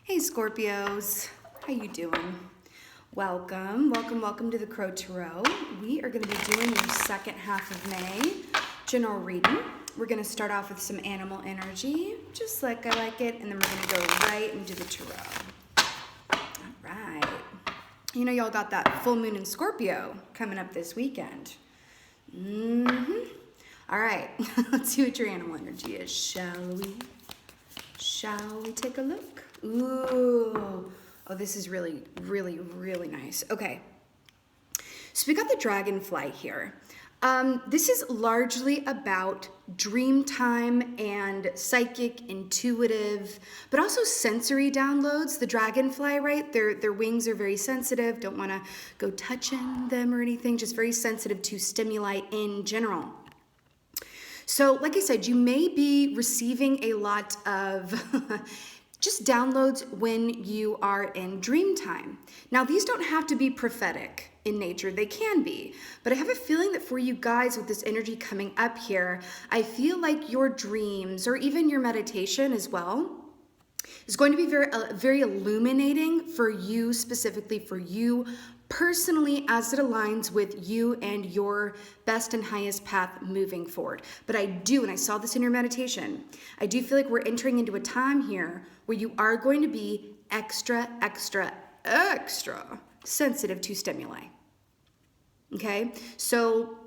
Hey Scorpios, how you doing? Welcome to the Crow Tarot. We are going to be doing your second half of May general reading. We're going to start off with some animal energy, just like I like it, and then we're going to go right into the tarot. All right. You know y'all got that full moon in Scorpio coming up this weekend. All right, let's see what your animal energy is, shall we? Shall we take a look? Ooh, oh, this is really, really, really nice. Okay, so we got the dragonfly here. This is largely about dream time and psychic, intuitive, but also sensory downloads. The dragonfly, right? Their wings are very sensitive. Don't want to go touching them or anything. Just very sensitive to stimuli in general. So, like I said, you may be receiving a lot of just downloads when you are in dream time. Now, these don't have to be prophetic in nature. They can be. But I have a feeling that for you guys with this energy coming up here, I feel like your dreams or even your meditation as well is going to be very illuminating for you, specifically for you personally, as it aligns with you and your best and highest path moving forward. But I do, and I saw this in your meditation, I do feel like we're entering into a time here where you are going to be extra sensitive to stimuli. Okay? So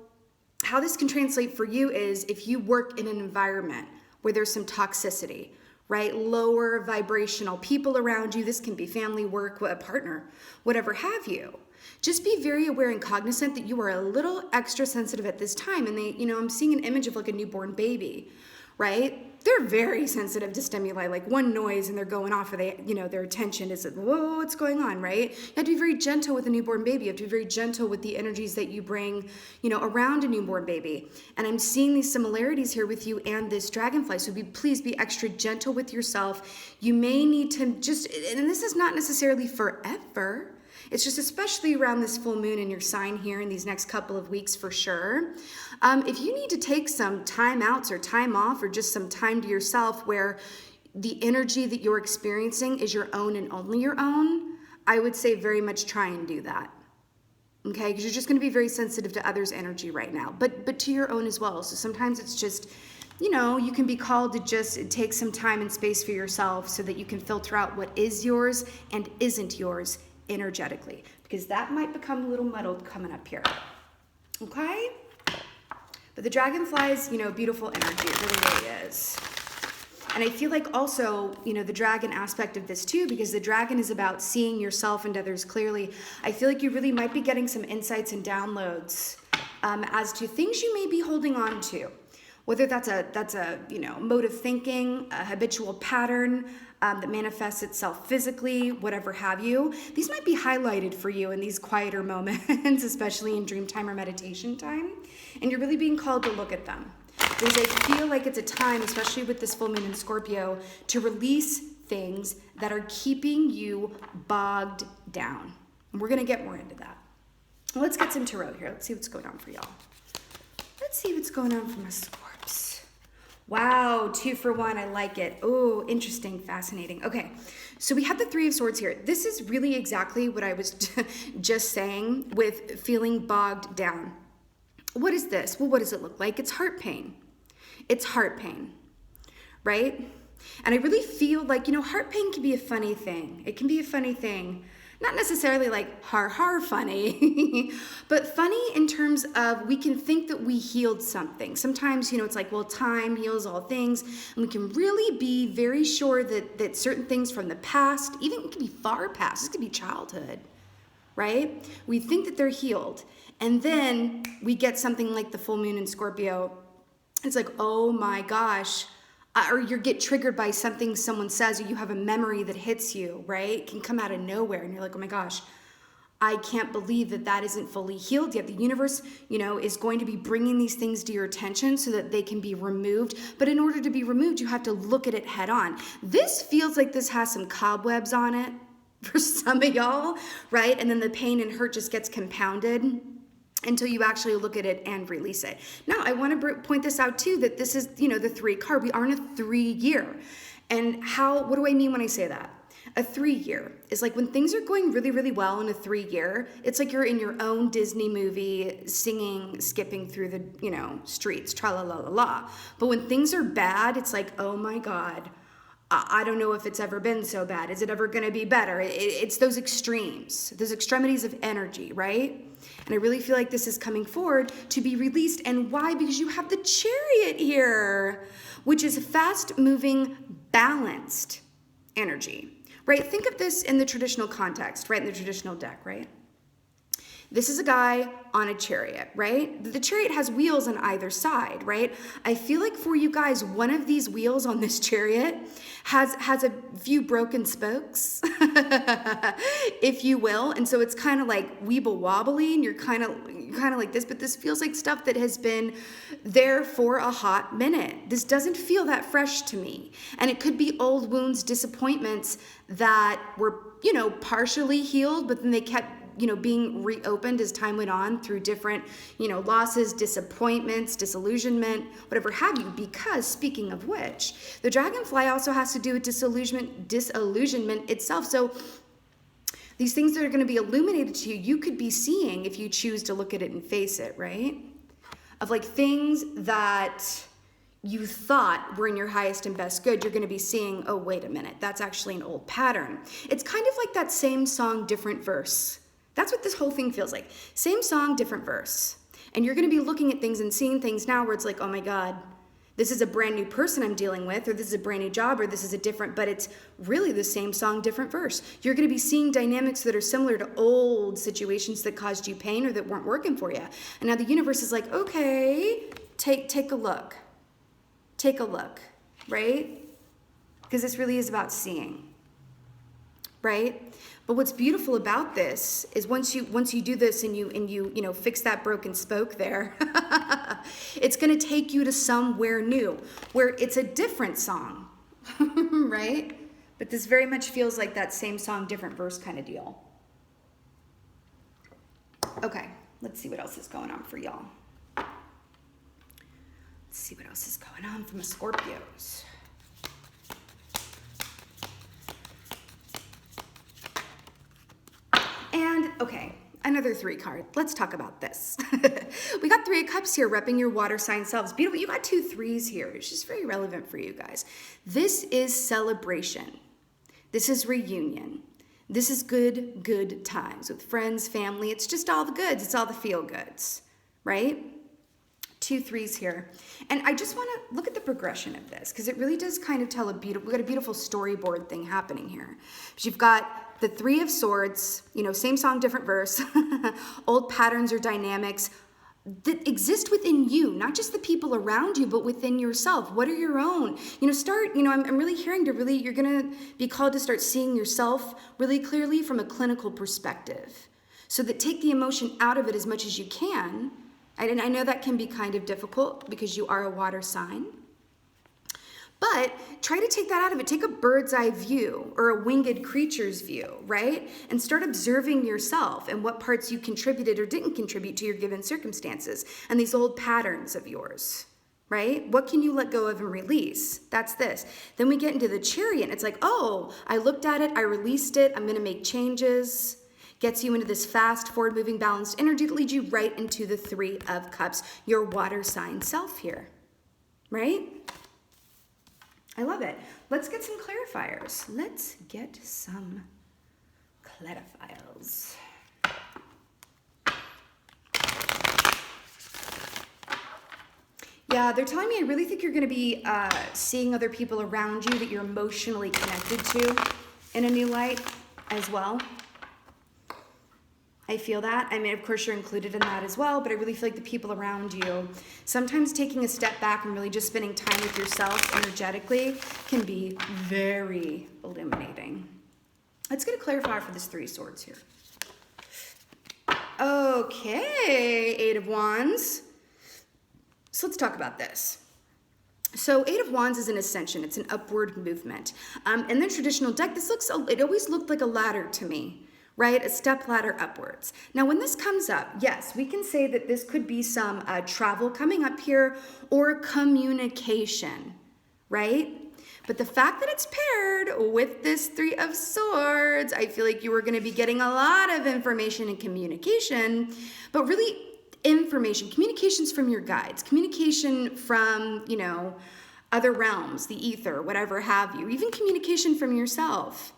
how this can translate for you is if you work in an environment where there's some toxicity, right? Lower vibrational people around you. This can be family, work, a partner, whatever have you. Just be very aware and cognizant that you are a little extra sensitive at this time. And I'm seeing an image of like a newborn baby, right? They're very sensitive to stimuli, like one noise and they're going off, or their attention is, whoa, what's going on, right? You have to be very gentle with a newborn baby. You have to be very gentle with the energies that you bring, around a newborn baby. And I'm seeing these similarities here with you and this dragonfly. So please be extra gentle with yourself. You may need to and this is not necessarily forever. It's just especially around this full moon in your sign here in these next couple of weeks for sure. If you need to take some time outs or time off or just some time to yourself where the energy that you're experiencing is your own and only your own, I would say very much try and do that. Okay, because you're just going to be very sensitive to others' energy right now, but to your own as well. So sometimes it's just, you can be called to just take some time and space for yourself so that you can filter out what is yours and isn't yours energetically, because that might become a little muddled coming up here. Okay? But the dragonfly's, beautiful energy. It really, really is. And I feel like also, the dragon aspect of this too, because the dragon is about seeing yourself and others clearly. I feel like you really might be getting some insights and downloads as to things you may be holding on to. Whether that's a mode of thinking, a habitual pattern that manifests itself physically, whatever have you. These might be highlighted for you in these quieter moments, especially in dream time or meditation time. And you're really being called to look at them. Because I feel like it's a time, especially with this full moon in Scorpio, to release things that are keeping you bogged down. And we're going to get more into that. Well, let's get some tarot here. Let's see what's going on for y'all. Let's see what's going on for my Scorps. Wow, 2 for 1. I like it. Oh, interesting, fascinating. Okay, so we have the 3 of Swords here. This is really exactly what I was just saying with feeling bogged down. What is this? Well, what does it look like? It's heart pain. It's heart pain, right? And I really feel like, heart pain can be a funny thing. It can be a funny thing. Not necessarily like har funny, but funny in terms of we can think that we healed something. Sometimes, it's like, well, time heals all things. And we can really be very sure that certain things from the past, even it can be far past, this could be childhood, right? We think that they're healed. And then we get something like the full moon in Scorpio. It's like, oh my gosh. Or you get triggered by something someone says, or you have a memory that hits you, right? It can come out of nowhere, and you're like, oh my gosh, I can't believe that isn't fully healed yet. The universe, is going to be bringing these things to your attention so that they can be removed. But in order to be removed, you have to look at it head on. This feels like this has some cobwebs on it for some of y'all, right? And then the pain and hurt just gets compounded until you actually look at it and release it. Now, I want to point this out too, that this is, the 3 card. We are in a 3 year. And what do I mean when I say that? A 3-year is like when things are going really, really well in a 3-year, it's like you're in your own Disney movie singing, skipping through the, streets, tra la la la la. But when things are bad, it's like, oh my God, I don't know if it's ever been so bad. Is it ever going to be better? It's those extremes, those extremities of energy, right? And I really feel like this is coming forward to be released. And why? Because you have the Chariot here, which is fast moving, balanced energy. Right? Think of this in the traditional context, right? In the traditional deck, right? This is a guy on a chariot, right? The chariot has wheels on either side, right? I feel like for you guys, one of these wheels on this chariot has a few broken spokes, if you will. And so it's kind of like weeble wobbly, and you're kind of like this, but this feels like stuff that has been there for a hot minute. This doesn't feel that fresh to me. And it could be old wounds, disappointments that were, partially healed, but then they kept being reopened as time went on through different, losses, disappointments, disillusionment, whatever have you. Because speaking of which, the dragonfly also has to do with disillusionment itself. So these things that are going to be illuminated to you, you could be seeing if you choose to look at it and face it, right? Of like things that you thought were in your highest and best good, you're going to be seeing, oh, wait a minute, that's actually an old pattern. It's kind of like that same song, different verse. That's what this whole thing feels like. Same song, different verse. And you're going to be looking at things and seeing things now where it's like, oh my God, this is a brand new person I'm dealing with, or this is a brand new job, or this is a different, but it's really the same song, different verse. You're going to be seeing dynamics that are similar to old situations that caused you pain or that weren't working for you. And now the universe is like, okay, take a look. Take a look, right? Because this really is about seeing, right? But what's beautiful about this is once you do this and you fix that broken spoke there, it's going to take you to somewhere new where it's a different song, right? But this very much feels like that same song, different verse kind of deal. Okay, let's see what else is going on for y'all. Let's see what else is going on from the Scorpios. And, okay, another 3 card. Let's talk about this. We got 3 of Cups here, repping your water sign selves. Beautiful. You got 2 3s here. It's just very relevant for you guys. This is celebration. This is reunion. This is good times with friends, family. It's just all the goods. It's all the feel goods, right? 2 3s here. And I just want to look at the progression of this because it really does kind of tell we got a beautiful storyboard thing happening here. But you've got the 3 of Swords, same song, different verse, old patterns or dynamics that exist within you, not just the people around you, but within yourself. What are your own? I'm really hearing you're going to be called to start seeing yourself really clearly from a clinical perspective. So that take the emotion out of it as much as you can. And I know that can be kind of difficult because you are a water sign. But try to take that out of it. Take a bird's eye view or a winged creature's view, right? And start observing yourself and what parts you contributed or didn't contribute to your given circumstances and these old patterns of yours, right? What can you let go of and release? That's this. Then we get into the Chariot. And it's like, oh, I looked at it. I released it. I'm going to make changes. Gets you into this fast, forward-moving, balanced energy that leads you right into the 3 of Cups, your water sign self here, right? I love it. Let's get some clarifiers. Let's get some clarifiers. Yeah, they're telling me I really think you're going to be seeing other people around you that you're emotionally connected to in a new light as well. I feel that. I mean, of course, you're included in that as well, but I really feel like the people around you, sometimes taking a step back and really just spending time with yourself energetically can be very illuminating. Let's get a clarifier for this 3 of Swords here. Okay, 8 of Wands. So let's talk about this. So 8 of Wands is an ascension. It's an upward movement. In the traditional deck, it always looked like a ladder to me. Right? A step ladder upwards. Now, when this comes up, yes, we can say that this could be some travel coming up here or communication, right? But the fact that it's paired with this Three of Swords, I feel like you are going to be getting a lot of information and communication, but really communications from your guides, communication from, other realms, the ether, whatever have you, even communication from yourself,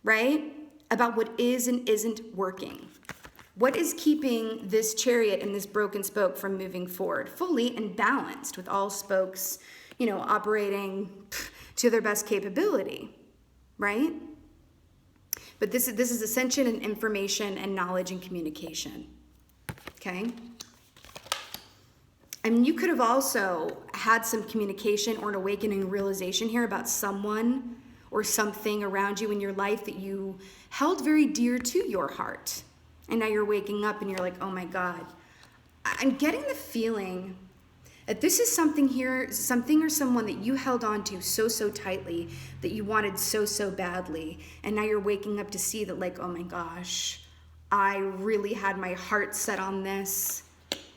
right? About what is and isn't working. What is keeping this Chariot and this broken spoke from moving forward fully and balanced with all spokes, operating to their best capability, right? But this is ascension and information and knowledge and communication, okay? You could have also had some communication or an awakening realization here about someone or something around you in your life that you held very dear to your heart. And now you're waking up and you're like, oh my God. I'm getting the feeling that this is something or someone that you held on to so tightly, that you wanted so badly. And now you're waking up to see that, like, oh my gosh, I really had my heart set on this,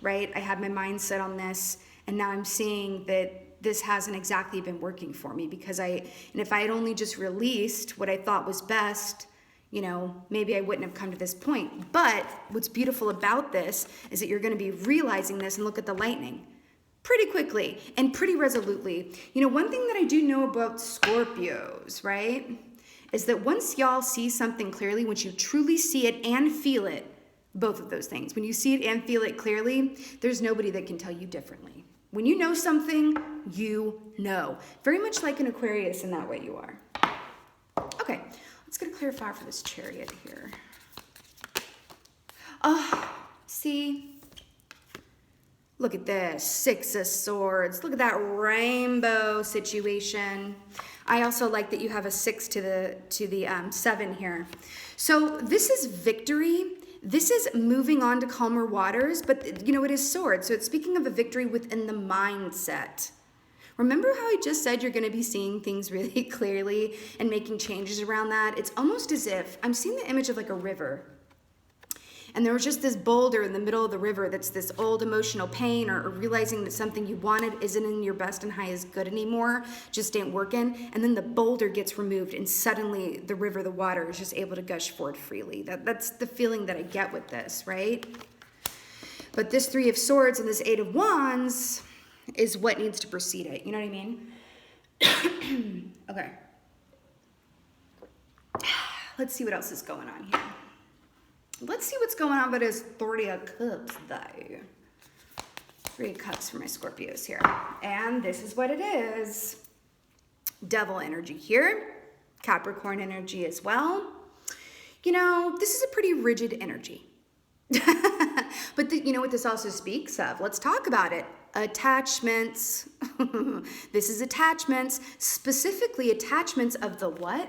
right? I had my mind set on this. And now I'm seeing that this hasn't exactly been working for me because if I had only just released what I thought was best, maybe I wouldn't have come to this point. But what's beautiful about this is that you're going to be realizing this, and look at the lightning. Pretty quickly and pretty resolutely. One thing that I do know about Scorpios, right, is that once y'all see something clearly, once you truly see it and feel it, both of those things, when you see it and feel it clearly, there's nobody that can tell you differently. When you know something, you know. Very much like an Aquarius in that way you are. Okay, let's get a clarifier for this Chariot here. Oh, see? Look at this, Six of Swords. Look at that rainbow situation. I also like that you have a 6 to the 7 here. So this is victory. This is moving on to calmer waters, but it is swords. So it's speaking of a victory within the mindset. Remember how I just said you're going to be seeing things really clearly and making changes around that? It's almost as if I'm seeing the image of like a river. And there was just this boulder in the middle of the river that's this old emotional pain or realizing that something you wanted isn't in your best and highest good anymore, just ain't working. And then the boulder gets removed and suddenly the river, the water is just able to gush forward freely. That's the feeling that I get with this, right? But this Three of Swords and this Eight of Wands is what needs to precede it. You know what I mean? Okay. Let's see what else is going on here. Let's see what's going on with his Three of Cups, though. 3 of Cups for my Scorpios here. And this is what it is. Devil energy here. Capricorn energy as well. This is a pretty rigid energy. But you know what this also speaks of? Let's talk about it. Attachments. This is attachments. Specifically attachments of the what?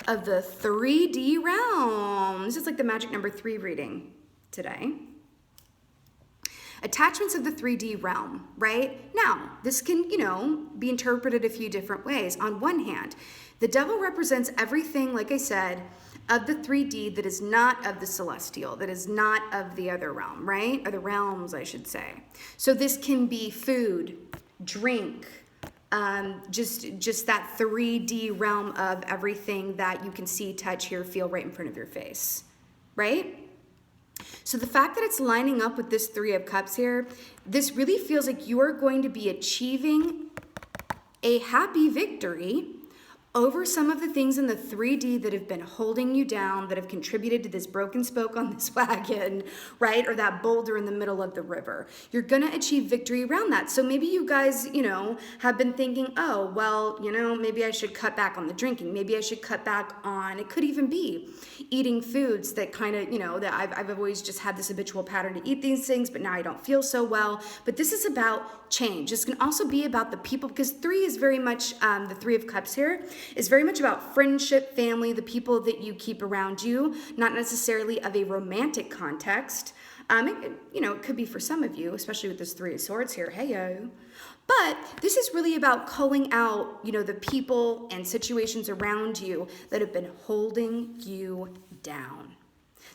Of the 3D realm. This is like the magic number 3 reading today. Attachments of the 3D realm, right? Now, this can, be interpreted a few different ways. On one hand, the devil represents everything, like I said, of the 3D that is not of the celestial, that is not of the other realm, right? Or the realms, I should say. So this can be food, drink, just that 3D realm of everything that you can see, touch, hear, feel right in front of your face, right? So the fact that it's lining up with this 3 of Cups here, this really feels like you are going to be achieving a happy victory over some of the things in the 3D that have been holding you down, that have contributed to this broken spoke on this wagon, right? Or that boulder in the middle of the river. You're gonna achieve victory around that. So maybe you guys, have been thinking, oh, well, maybe I should cut back on the drinking. Maybe I should cut back on, it could even be eating foods that kind of, that I've always just had this habitual pattern to eat these things, but now I don't feel so well. But this is about change. This can also be about the people, because 3 is very much, the 3 of Cups here, is very much about friendship, family, the people that you keep around you, not necessarily of a romantic context. It could be for some of you, especially with this 3 of Swords here, hey-yo. But this is really about culling out, the people and situations around you that have been holding you down,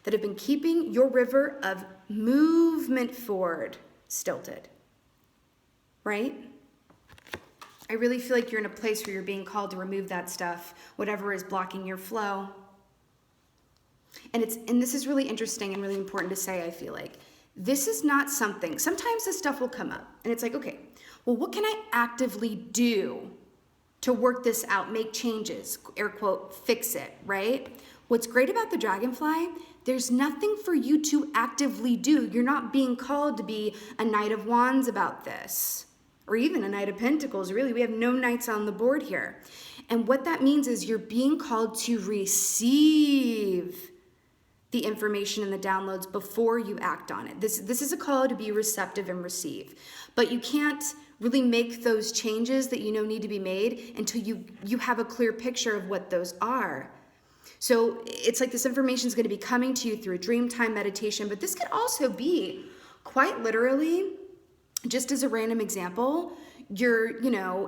that have been keeping your river of movement forward stilted, right? I really feel like you're in a place where you're being called to remove that stuff, whatever is blocking your flow. And this is really interesting and really important to say, I feel like. This is not something, sometimes this stuff will come up and it's like, okay, well, what can I actively do to work this out, make changes, air quote, fix it, right? What's great about the dragonfly, there's nothing for you to actively do. You're not being called to be a Knight of Wands about this, or even a Knight of Pentacles. Really, we have no knights on the board here. And what that means is you're being called to receive the information and the downloads before you act on it. This is a call to be receptive and receive. But you can't really make those changes that you know need to be made until you have a clear picture of what those are. So it's like this information is going to be coming to you through dream time meditation, but this could also be quite literally, just as a random example, you're,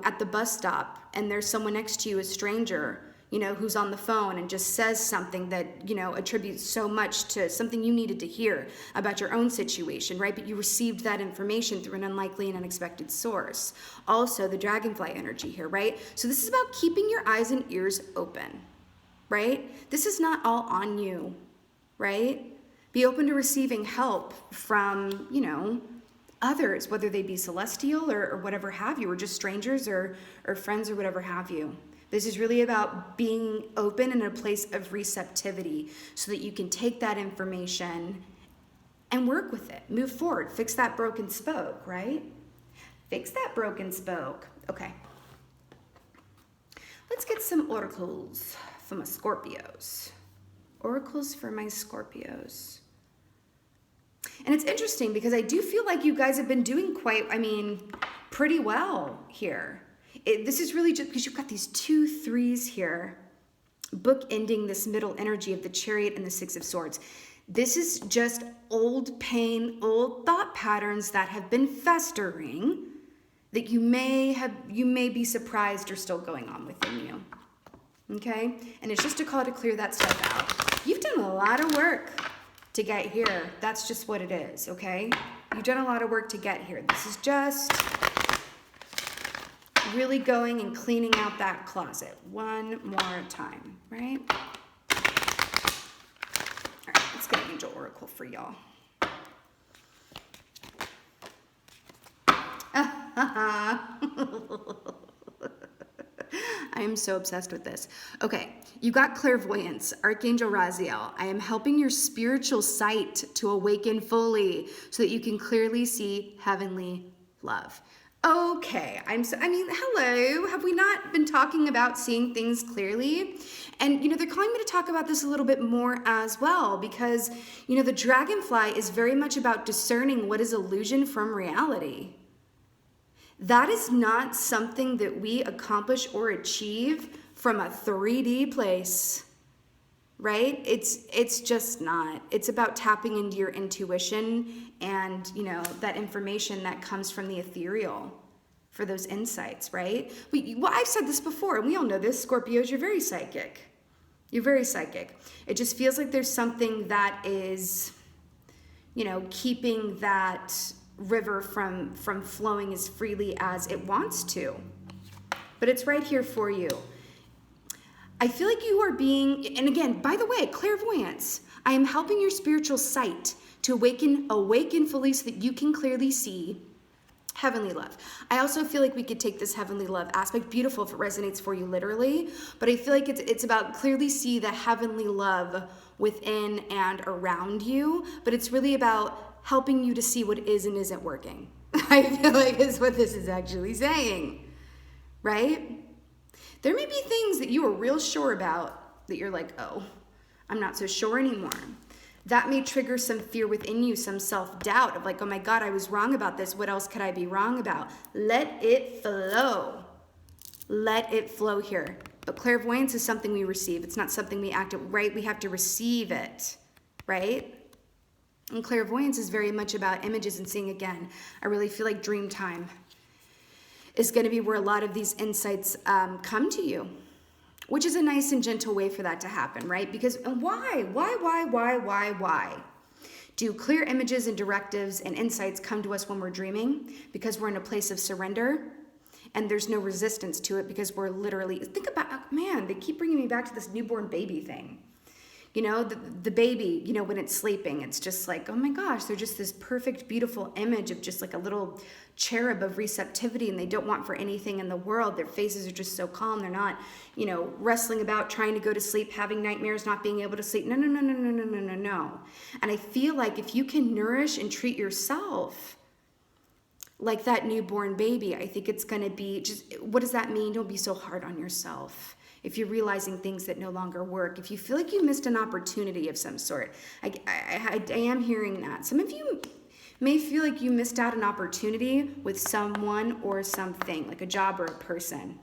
at the bus stop and there's someone next to you, a stranger, who's on the phone and just says something that, attributes so much to something you needed to hear about your own situation, right? But you received that information through an unlikely and unexpected source. Also, the dragonfly energy here, right? So this is about keeping your eyes and ears open, right? This is not all on you, right? Be open to receiving help from, others, whether they be celestial or whatever have you, or just strangers or friends or whatever have you. This is really about being open in a place of receptivity so that you can take that information and work with it, move forward, fix that broken spoke, right? Fix that broken spoke. Okay. Let's get some oracles for my Scorpios. Oracles for my Scorpios. And it's interesting because I do feel like you guys have been doing pretty well here. This is really just because you've got these 2 3s here, bookending this middle energy of the Chariot and the 6 of Swords. This is just old pain, old thought patterns that have been festering that you may be surprised are still going on within you. Okay? And it's just a call to clear that stuff out. You've done a lot of work to get here. That's just what it is, okay? You've done a lot of work to get here. This is just really going and cleaning out that closet one more time, right? All right, let's get an angel oracle for y'all. I am so obsessed with this. Okay, you got clairvoyance, Archangel Raziel. I am helping your spiritual sight to awaken fully so that you can clearly see heavenly love. Okay, hello. Have we not been talking about seeing things clearly? And, they're calling me to talk about this a little bit more as well because, the dragonfly is very much about discerning what is illusion from reality. That is not something that we accomplish or achieve from a 3D place, right? It's just not. It's about tapping into your intuition and, that information that comes from the ethereal for those insights, right? Well, I've said this before, and we all know this, Scorpios, you're very psychic. You're very psychic. It just feels like there's something that is, keeping that river from flowing as freely as it wants to. But it's right here for you. I feel like you are being, and again, by the way, clairvoyance. I am helping your spiritual sight to awaken fully so that you can clearly see heavenly love. I also feel like we could take this heavenly love aspect, beautiful if it resonates for you literally, but I feel like it's about clearly see the heavenly love within and around you, but it's really about helping you to see what is and isn't working. I feel like is what this is actually saying, right? There may be things that you are real sure about that you're like, oh, I'm not so sure anymore. That may trigger some fear within you, some self-doubt of like, oh my God, I was wrong about this. What else could I be wrong about? Let it flow. Let it flow here. But clairvoyance is something we receive. It's not something we act out, right? We have to receive it, right? And clairvoyance is very much about images and seeing again. I really feel like dream time is going to be where a lot of these insights come to you, which is a nice and gentle way for that to happen, right? Because why do clear images and directives and insights come to us when we're dreaming? Because we're in a place of surrender and there's no resistance to it because we're literally, think about, man, they keep bringing me back to this newborn baby thing. You know, the baby, you know, when it's sleeping, it's just like, oh my gosh, they're just this perfect, beautiful image of just like a little cherub of receptivity, and they don't want for anything in the world. Their faces are just so calm. They're not, you know, wrestling about, trying to go to sleep, having nightmares, not being able to sleep. No, no, no, no, no, no, no, no, no. And I feel like if you can nourish and treat yourself like that newborn baby, I think it's going to be just, what does that mean? Don't be so hard on yourself. If you're realizing things that no longer work, if you feel like you missed an opportunity of some sort, I am hearing that. Some of you may feel like you missed out an opportunity with someone or something, like a job or a person.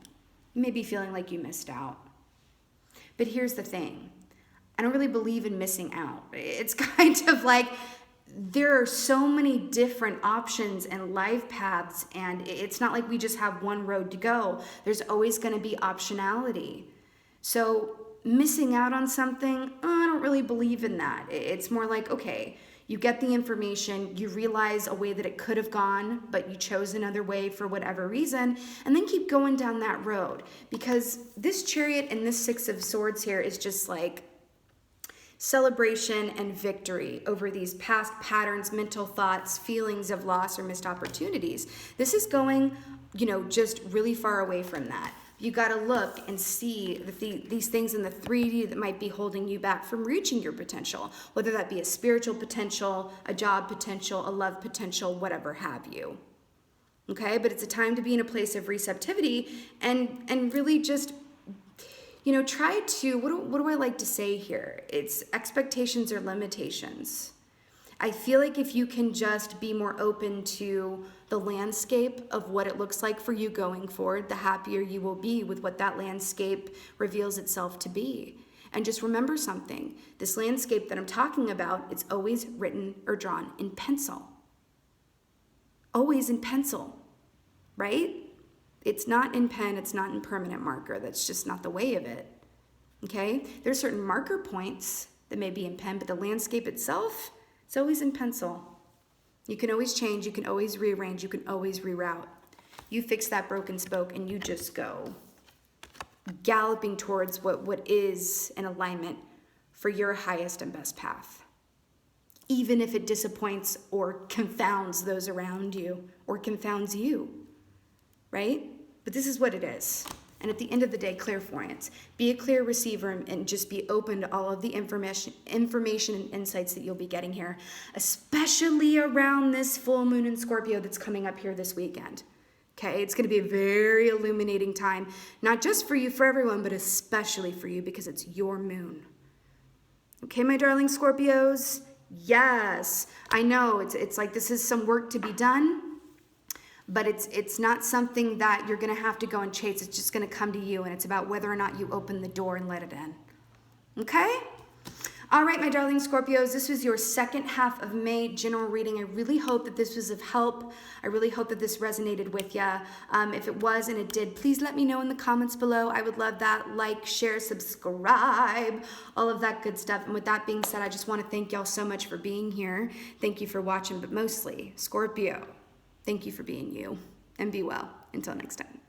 You may be feeling like you missed out. But here's the thing. I don't really believe in missing out. It's kind of like there are so many different options and life paths, and it's not like we just have one road to go. There's always going to be optionality. So missing out on something, I don't really believe in that. It's more like, okay, you get the information, you realize a way that it could have gone, but you chose another way for whatever reason, and then keep going down that road. Because this Chariot and this Six of Swords here is just like celebration and victory over these past patterns, mental thoughts, feelings of loss or missed opportunities. This is going, you know, just really far away from that. You got to look and see these things in the 3D that might be holding you back from reaching your potential, whether that be a spiritual potential, a job potential, a love potential, whatever have you. Okay, but it's a time to be in a place of receptivity and really just, you know, try to, what do I like to say here? It's expectations or limitations. I feel like if you can just be more open to the landscape of what it looks like for you going forward, the happier you will be with what that landscape reveals itself to be. And just remember something, this landscape that I'm talking about, it's always written or drawn in pencil. Always in pencil, right? It's not in pen, it's not in permanent marker. That's just not the way of it, okay? There's certain marker points that may be in pen, but the landscape itself, it's always in pencil. You can always change, you can always rearrange, you can always reroute. You fix that broken spoke and you just go galloping towards what is an alignment for your highest and best path. Even if it disappoints or confounds those around you or confounds you, right? But this is what it is. And at the end of the day, clairvoyance. Be a clear receiver and just be open to all of the information and insights that you'll be getting here, especially around this full moon in Scorpio that's coming up here this weekend. Okay, it's going to be a very illuminating time, not just for you, for everyone, but especially for you because it's your moon. Okay, my darling Scorpios? Yes, I know it's like this is some work to be done. But it's not something that you're going to have to go and chase. It's just going to come to you, and it's about whether or not you open the door and let it in. Okay? All right, my darling Scorpios, this was your second half of May general reading. I really hope that this was of help. I really hope that this resonated with you. If it was and it did, please let me know in the comments below. I would love that. Like, share, subscribe, all of that good stuff. And with that being said, I just want to thank y'all so much for being here. Thank you for watching, but mostly, Scorpio, thank you for being you, and be well. Until next time.